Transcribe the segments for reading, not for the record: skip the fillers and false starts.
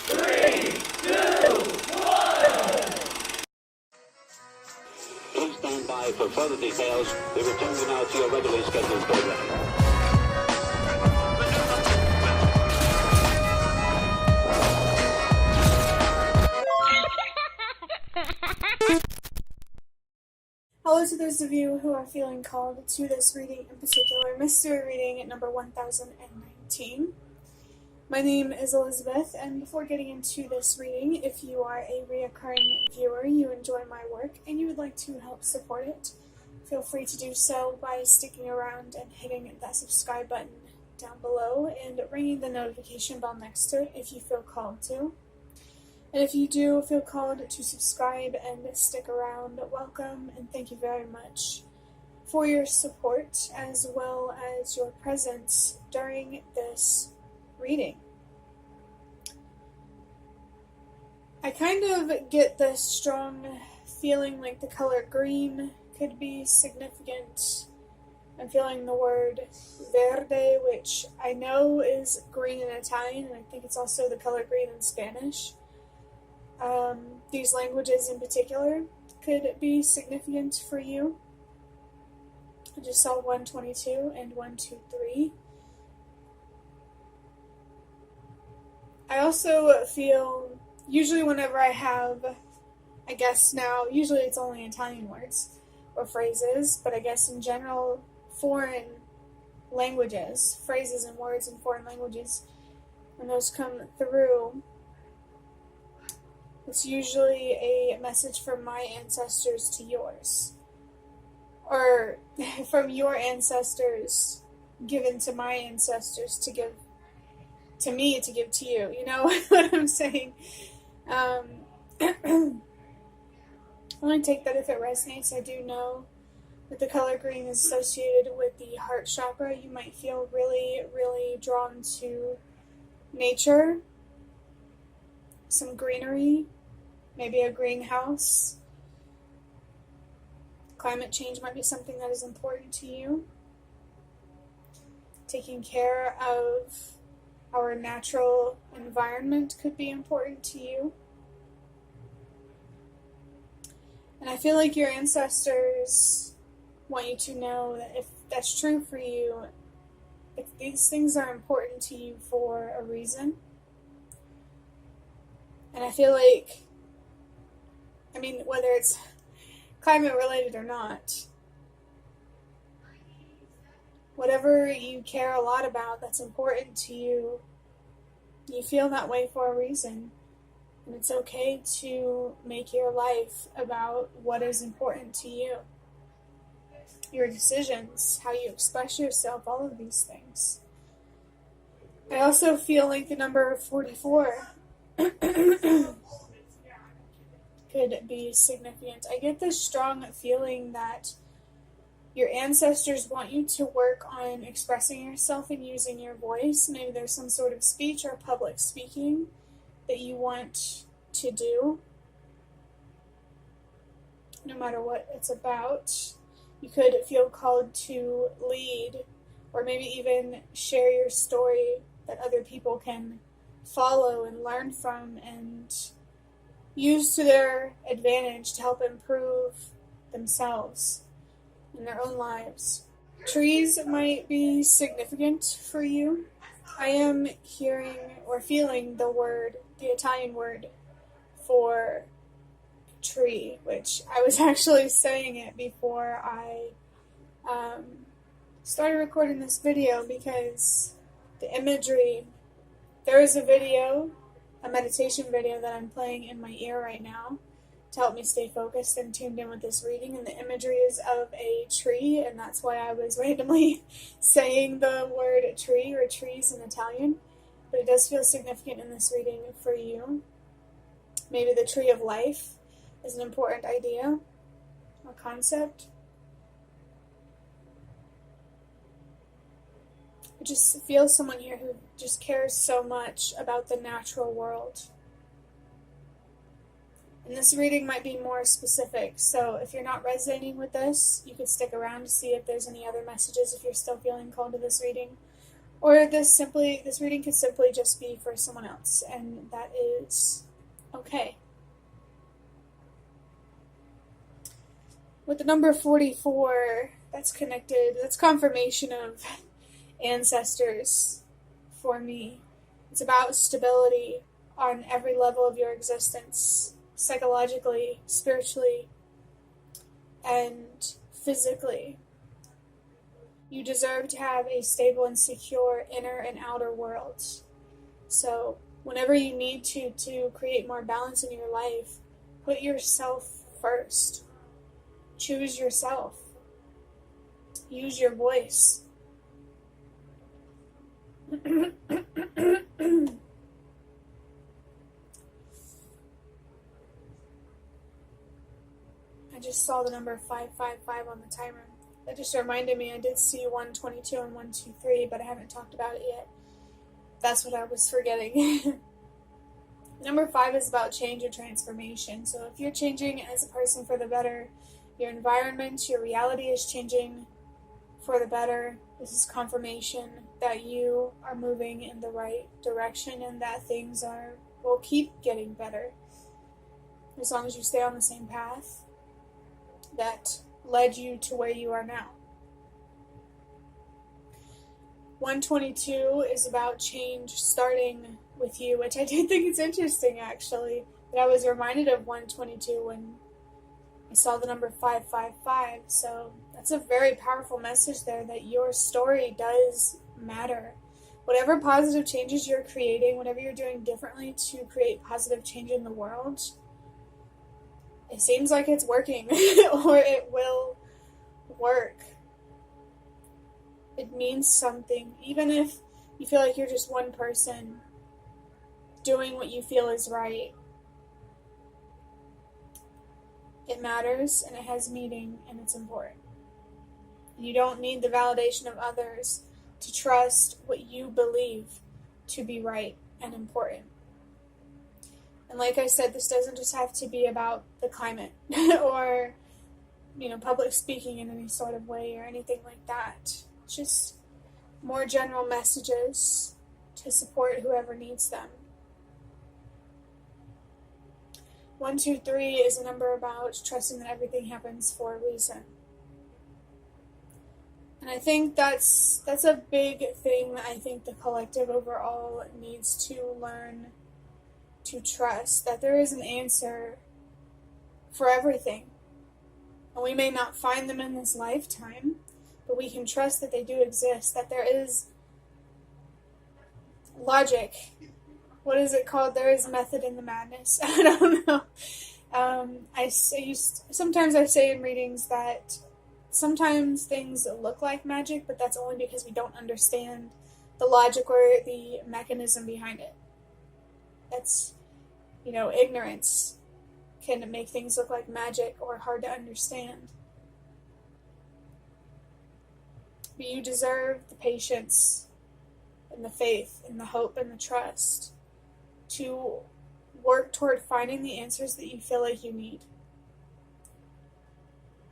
3, 2, 1. Please stand by for further details. We return you now to your regularly scheduled program. Hello to those of you who are feeling called to this reading in particular, mystery reading number 1019. My name is Elizabeth, and before getting into this reading, if you are a reoccurring viewer, you enjoy my work, and you would like to help support it, feel free to do so by sticking around and hitting that subscribe button down below and ringing the notification bell next to it if you feel called to. And if you do feel called to subscribe and stick around, welcome and thank you very much for your support as well as your presence during this reading. I kind of get this strong feeling like the color green could be significant. I'm feeling the word verde, which I know is green in Italian, and I think it's also the color green in Spanish. These languages in particular could be significant for you. I just saw 122 and 123. I also feel, usually whenever I have, I guess now, usually it's only Italian words or phrases, but I guess in general, foreign languages, phrases and words in foreign languages, when those come through, it's usually a message from my ancestors to yours. Or from your ancestors given to my ancestors to give to me to give to you. You know what I'm saying? Only take that if it resonates. I do know that the color green is associated with the heart chakra. You might feel really, really drawn to nature, some greenery, maybe a greenhouse. Climate change might be something that is important to you. Taking care of our natural environment could be important to you. And I feel like your ancestors want you to know that if that's true for you, if these things are important to you for a reason. And I feel like, whether it's climate related or not, whatever you care a lot about that's important to you, you feel that way for a reason. And it's okay to make your life about what is important to you. Your decisions, how you express yourself, all of these things. I also feel like the number 44 could be significant. I get this strong feeling that your ancestors want you to work on expressing yourself and using your voice. Maybe there's some sort of speech or public speaking that you want to do, no matter what it's about. You could feel called to lead, or maybe even share your story that other people can follow and learn from and use to their advantage to help improve themselves in their own lives. Trees might be significant for you. I am hearing or feeling the Italian word for tree, which I was actually saying it before I started recording this video, because the imagery, there is a meditation video that I'm playing in my ear right now to help me stay focused and tuned in with this reading, and the imagery is of a tree, and that's why I was randomly saying the word tree or trees in Italian. But it does feel significant in this reading for you. Maybe the tree of life is an important idea or concept. I just feel someone here who just cares so much about the natural world. And this reading might be more specific, so if you're not resonating with this, you could stick around to see if there's any other messages if you're still feeling called to this reading. Or this reading could simply just be for someone else, and that is okay. With the number 44, that's connected, that's confirmation of ancestors for me. It's about stability on every level of your existence, psychologically, spiritually, and physically. You deserve to have a stable and secure inner and outer world. So whenever you need to create more balance in your life, put yourself first. Choose yourself. Use your voice. I just saw the number 555 on the timer. That just reminded me I did see 122 and 123, but I haven't talked about it yet. That's what I was forgetting. Number 5 is about change and transformation. So if you're changing as a person for the better, your environment, your reality is changing for the better. This is confirmation that you are moving in the right direction and that things will keep getting better as long as you stay on the same path that led you to where you are now. 122 is about change starting with you, which I do think is interesting, actually. That I was reminded of 122 when I saw the number 555. So that's a very powerful message there, that your story does matter. Whatever positive changes you're creating, whatever you're doing differently to create positive change in the world, it seems like it's working, or it will work. It means something. Even if you feel like you're just one person doing what you feel is right, it matters and it has meaning and it's important. You don't need the validation of others to trust what you believe to be right and important. And like I said, this doesn't just have to be about the climate or, public speaking in any sort of way or anything like that. Just more general messages to support whoever needs them. 123 is a number about trusting that everything happens for a reason. And I think that's a big thing that I think the collective overall needs to learn to trust, that there is an answer for everything. And we may not find them in this lifetime, but we can trust that they do exist, that there is logic. What is it called? There is method in the madness. I don't know. Sometimes I say in readings that sometimes things look like magic, but that's only because we don't understand the logic or the mechanism behind it. That's, ignorance can make things look like magic or hard to understand. But you deserve the patience and the faith and the hope and the trust to work toward finding the answers that you feel like you need.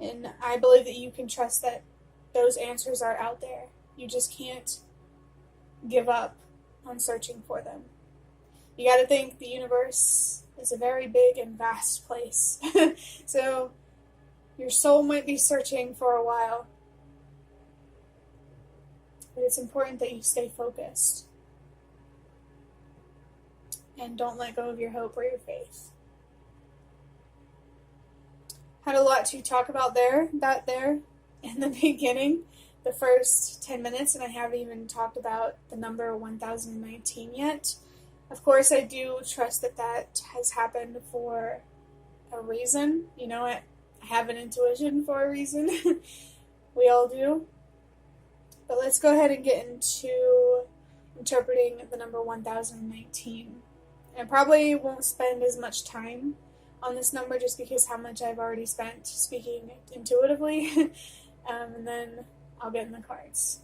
And I believe that you can trust that those answers are out there. You just can't give up on searching for them. You got to think the universe is a very big and vast place. So your soul might be searching for a while. But it's important that you stay focused. And don't let go of your hope or your faith. Had a lot to talk about there in the beginning, the first 10 minutes, and I haven't even talked about the number 1019 yet. Of course, I do trust that has happened for a reason. I have an intuition for a reason. We all do. But let's go ahead and get into interpreting the number 1019. And I probably won't spend as much time on this number just because how much I've already spent speaking intuitively. And then I'll get in the cards.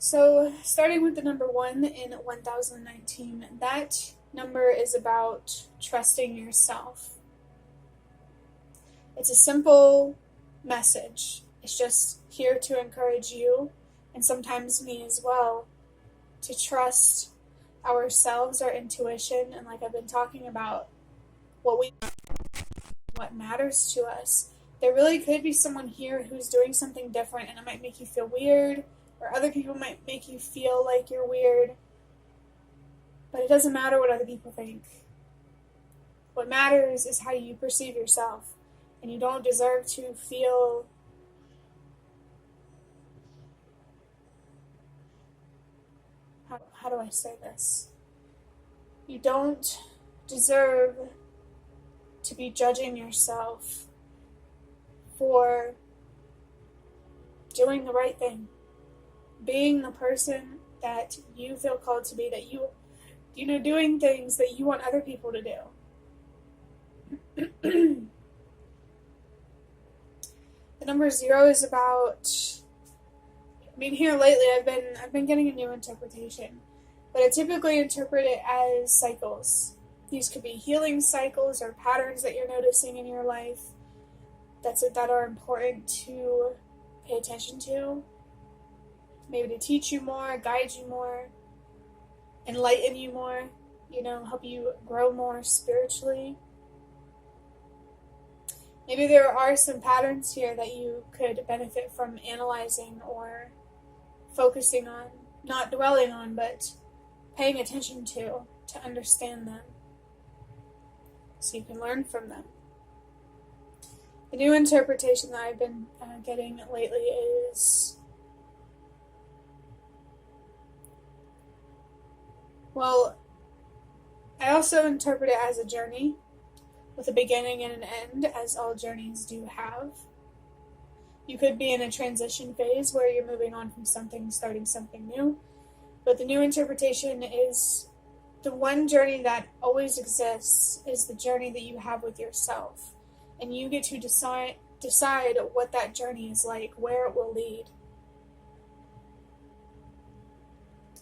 So starting with the number 1 in 1019, that number is about trusting yourself. It's a simple message. It's just here to encourage you, and sometimes me as well, to trust ourselves, our intuition, and like I've been talking about, what matters to us. There really could be someone here who's doing something different, and it might make you feel weird, or other people might make you feel like you're weird, but it doesn't matter what other people think. What matters is how you perceive yourself, and you don't deserve to feel how do I say this? You don't deserve to be judging yourself for doing the right thing, being the person that you feel called to be, that doing things that you want other people to do. The number 0 is about, here lately I've been getting a new interpretation, but I typically interpret it as cycles. These could be healing cycles or patterns that you're noticing in your life that are important to pay attention to, maybe to teach you more, guide you more, enlighten you more, help you grow more spiritually. Maybe there are some patterns here that you could benefit from analyzing or focusing on, not dwelling on, but paying attention to understand them, so you can learn from them. The new interpretation that I've been getting lately is, I also interpret it as a journey with a beginning and an end, as all journeys do have. You could be in a transition phase where you're moving on from something, starting something new, but the new interpretation is the one journey that always exists is the journey that you have with yourself, and you get to decide what that journey is like, where it will lead.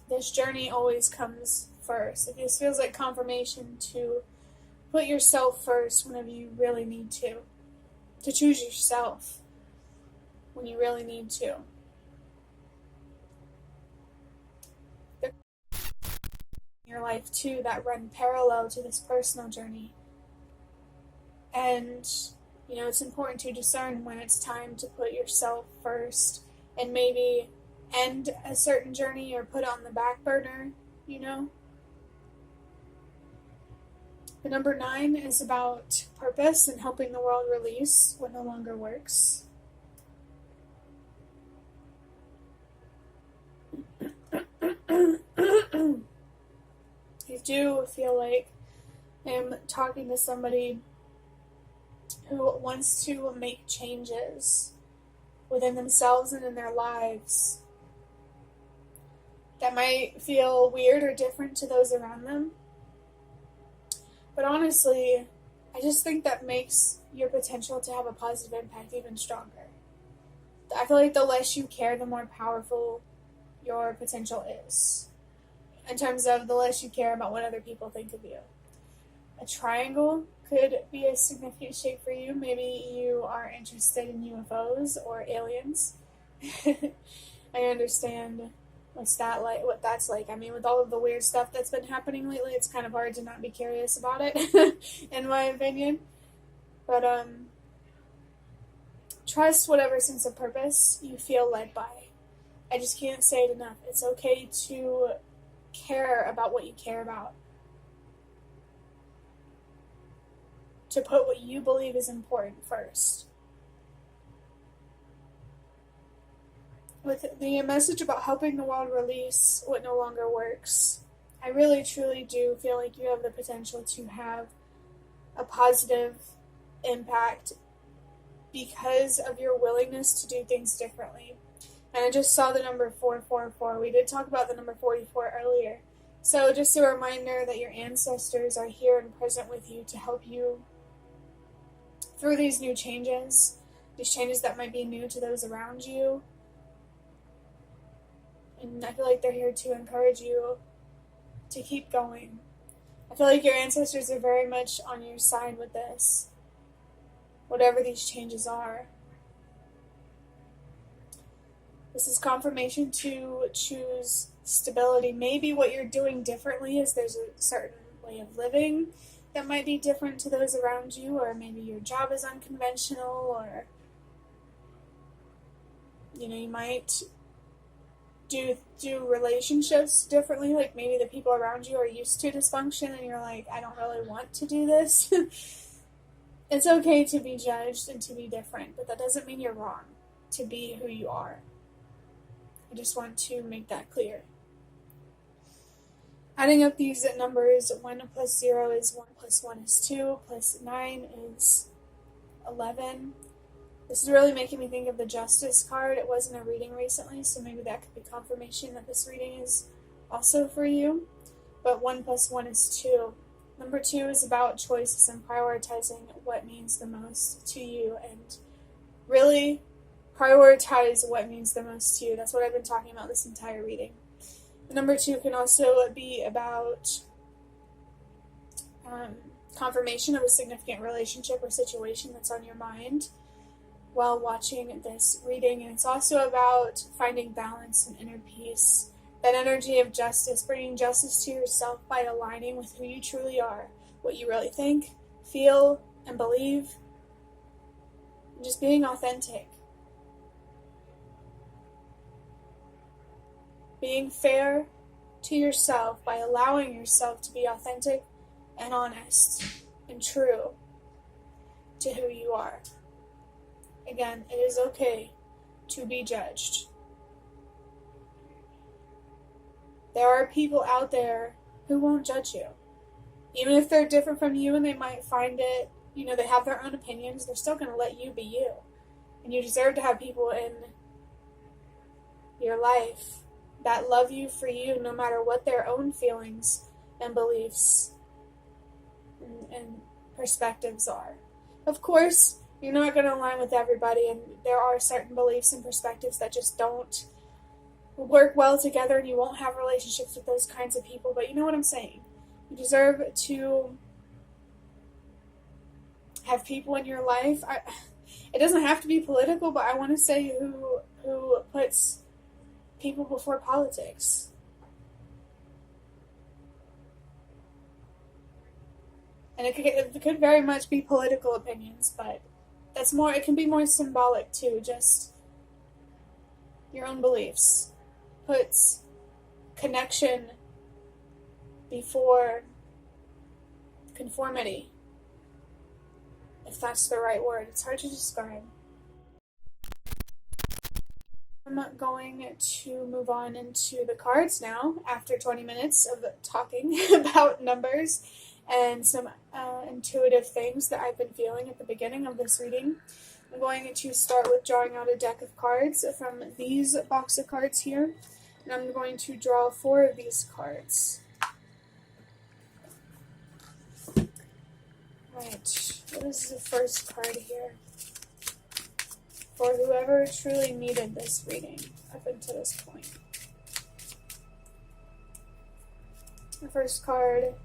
This journey always comes first. This feels like confirmation to put yourself first whenever you really need to choose yourself when you really need to. There are in your life too that run parallel to this personal journey, and it's important to discern when it's time to put yourself first and maybe end a certain journey or put it on the back burner. The number 9 is about purpose and helping the world release what no longer works. I do feel like I'm talking to somebody who wants to make changes within themselves and in their lives that might feel weird or different to those around them. But honestly, I just think that makes your potential to have a positive impact even stronger. I feel like the less you care, the more powerful your potential is. In terms of the less you care about what other people think of you. A triangle could be a significant shape for you. Maybe you are interested in UFOs or aliens. I understand what that's like. With all of the weird stuff that's been happening lately, it's kind of hard to not be curious about it, in my opinion. But trust whatever sense of purpose you feel led by. I just can't say it enough. It's okay to care about what you care about. To put what you believe is important first. With the message about helping the world release what no longer works, I really truly do feel like you have the potential to have a positive impact because of your willingness to do things differently. And I just saw the number 444. We did talk about the number 44 earlier. So just a reminder that your ancestors are here and present with you to help you through these new changes, these changes that might be new to those around you. And I feel like they're here to encourage you to keep going. I feel like your ancestors are very much on your side with this, whatever these changes are. This is confirmation to choose stability. Maybe what you're doing differently is there's a certain way of living that might be different to those around you, or maybe your job is unconventional, or you might do relationships differently. Like maybe the people around you are used to dysfunction and you're like, I don't really want to do this. It's okay to be judged and to be different, but that doesn't mean you're wrong to be who you are. I just want to make that clear. Adding up these numbers, 1 plus 0 is 1 plus 1 is 2, plus 9 is 11. This is really making me think of the Justice card. It wasn't a reading recently, so maybe that could be confirmation that this reading is also for you. But 1 plus 1 is 2. Number 2 is about choices and prioritizing what means the most to you, and really prioritize what means the most to you. That's what I've been talking about this entire reading. Number 2 can also be about confirmation of a significant relationship or situation that's on your mind while watching this reading. And it's also about finding balance and inner peace. That energy of justice, bringing justice to yourself by aligning with who you truly are, what you really think, feel, and believe, and just being authentic. Being fair to yourself by allowing yourself to be authentic and honest and true to who you are. Again, it is okay to be judged. There are people out there who won't judge you. Even if they're different from you and they might find it, they have their own opinions, they're still going to let you be you. And you deserve to have people in your life that love you for you, no matter what their own feelings and beliefs and perspectives are. Of course, you're not going to align with everybody, and there are certain beliefs and perspectives that just don't work well together, and you won't have relationships with those kinds of people, but you know what I'm saying. You deserve to have people in your life. It doesn't have to be political, but I want to say who puts people before politics. And it could very much be political opinions, but it can be more symbolic too, just your own beliefs. Puts connection before conformity, if that's the right word. It's hard to describe. I'm going to move on into the cards now, after 20 minutes of talking about numbers and some intuitive things that I've been feeling at the beginning of this reading. I'm going to start with drawing out a deck of cards from these box of cards here, and I'm going to draw 4 of these cards. Right, what is the first card here? For whoever truly needed this reading up until this point. The first card.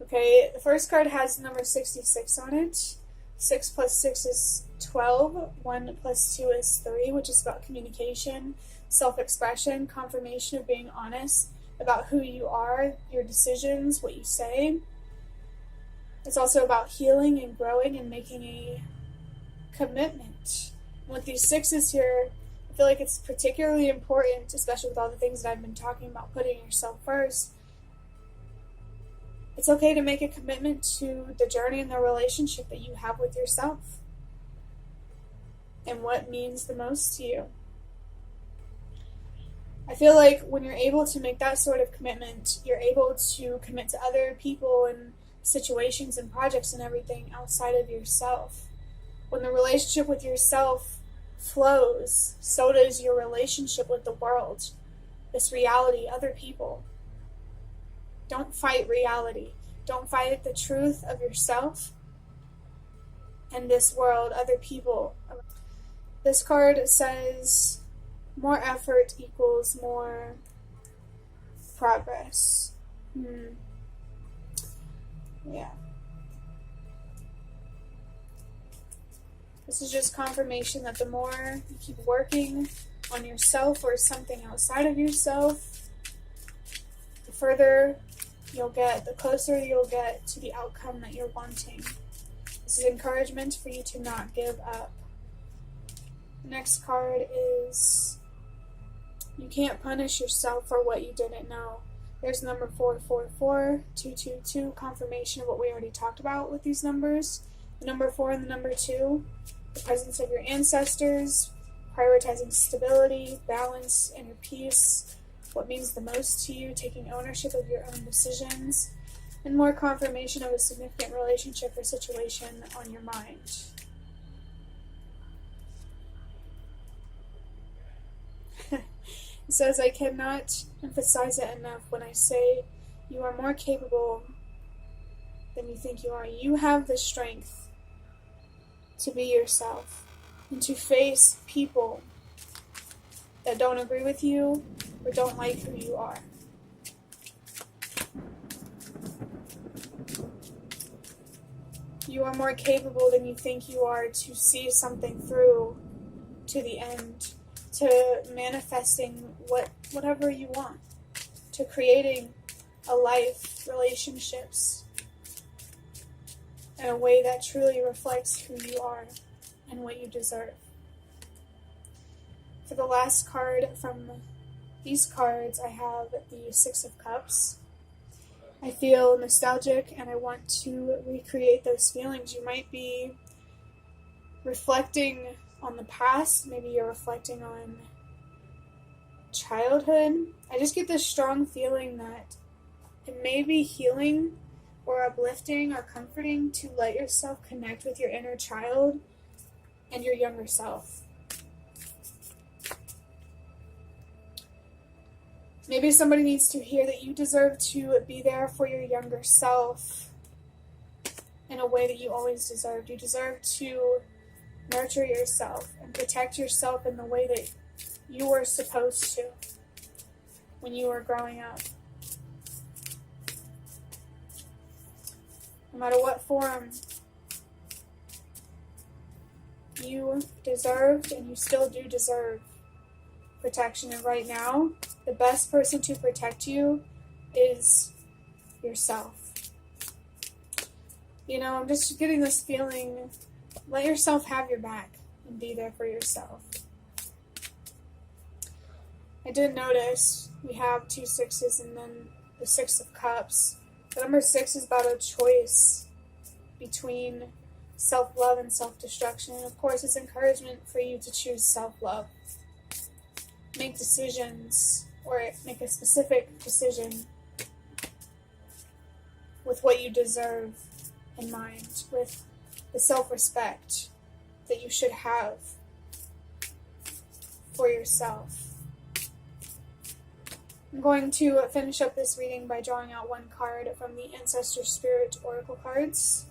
Okay, the first card has the number 66 on it. 6 plus 6 is 12. 1 plus 2 is 3, which is about communication, self-expression, confirmation of being honest about who you are, your decisions, what you say. It's also about healing and growing and making a commitment. With these 6s here, I feel like it's particularly important, especially with all the things that I've been talking about, putting yourself first. It's okay to make a commitment to the journey and the relationship that you have with yourself and what means the most to you. I feel like when you're able to make that sort of commitment, you're able to commit to other people and situations and projects and everything outside of yourself. When the relationship with yourself flows, so does your relationship with the world, this reality, other people. Don't fight reality. Don't fight the truth of yourself and this world, other people. This card says more effort equals more progress. Yeah. This is just confirmation that the more you keep working on yourself or something outside of yourself, the further you'll get, the closer you'll get to the outcome that you're wanting. This is encouragement for you to not give up. The next card is, you can't punish yourself for what you didn't know. There's number 444, 222, confirmation of what we already talked about with these numbers. The number 4 and the number 2, the presence of your ancestors, prioritizing stability, balance, inner peace, what means the most to you, taking ownership of your own decisions, and more confirmation of a significant relationship or situation on your mind. It says, I cannot emphasize it enough when I say you are more capable than you think you are. You have the strength to be yourself and to face people that don't agree with you or don't like who you are. You are more capable than you think you are to see something through to the end, to manifesting whatever you want, to creating a life, relationships, in a way that truly reflects who you are and what you deserve. For the last card from these cards, I have the 6 of Cups. I feel nostalgic and I want to recreate those feelings. You might be reflecting on the past, maybe you're reflecting on childhood. I just get this strong feeling that it may be healing or uplifting or comforting to let yourself connect with your inner child and your younger self. Maybe somebody needs to hear that you deserve to be there for your younger self in a way that you always deserved. You deserve to nurture yourself and protect yourself in the way that you were supposed to when you were growing up. No matter what form, you deserved and you still do deserve protection. And right now, the best person to protect you is yourself. You know, I'm just getting this feeling, let yourself have your back and be there for yourself. I did notice we have 2 6s and then the 6 of Cups. The number 6 is about a choice between self-love and self-destruction. And of course, it's encouragement for you to choose self-love. Make decisions or make a specific decision with what you deserve in mind, with the self-respect that you should have for yourself. I'm going to finish up this reading by drawing out one card from the Ancestor Spirit Oracle cards.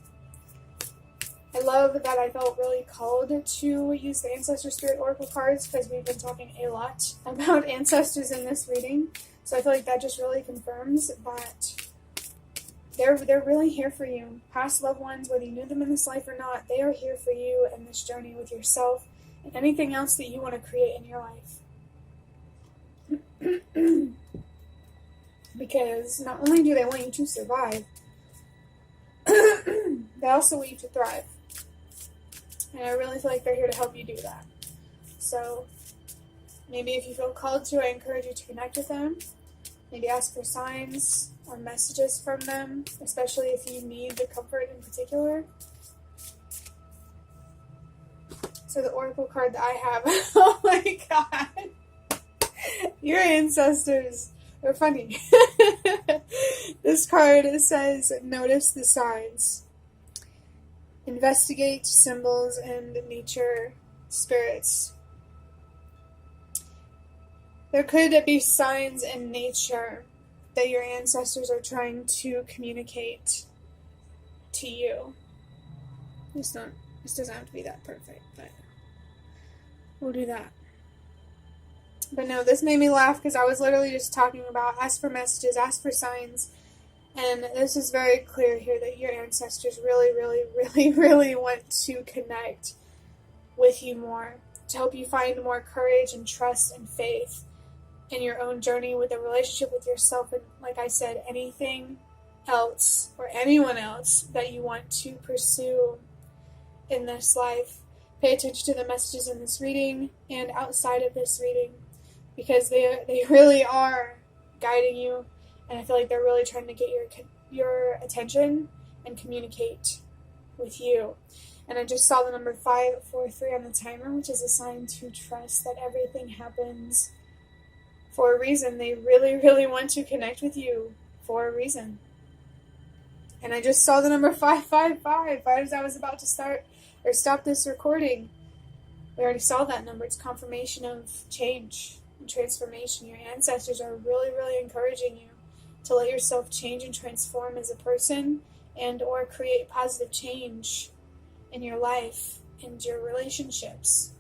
I love that I felt really called to use the Ancestor Spirit Oracle cards because we've been talking a lot about ancestors in this reading. So I feel like that just really confirms that they're really here for you. Past loved ones, whether you knew them in this life or not, they are here for you in this journey with yourself and anything else that you want to create in your life. Because not only do they want you to survive, they also want you to thrive. And I really feel like they're here to help you do that. So maybe if you feel called to, I encourage you to connect with them. Maybe ask for signs or messages from them, especially if you need the comfort in particular. So the Oracle card that I have, oh my god, your ancestors, they're funny. This card says, notice the signs. Investigate symbols and nature spirits. There could be signs in nature that your ancestors are trying to communicate to you. This doesn't have to be that perfect, but we'll do that. But no, this made me laugh because I was literally just talking about ask for messages, ask for signs. And this is very clear here that your ancestors really, really, really, really want to connect with you more, to help you find more courage and trust and faith in your own journey with a relationship with yourself, and like I said, anything else or anyone else that you want to pursue in this life. Pay attention to the messages in this reading and outside of this reading, because they really are guiding you, and I feel like they're really trying to get your attention and communicate with you. And I just saw the number 543 on the timer, which is a sign to trust that everything happens for a reason. They really, really want to connect with you for a reason. And I just saw the number 555 right as I was about to stop this recording. We already saw that number. It's confirmation of change and transformation. Your ancestors are really, really encouraging you to let yourself change and transform as a person, and or create positive change in your life and your relationships.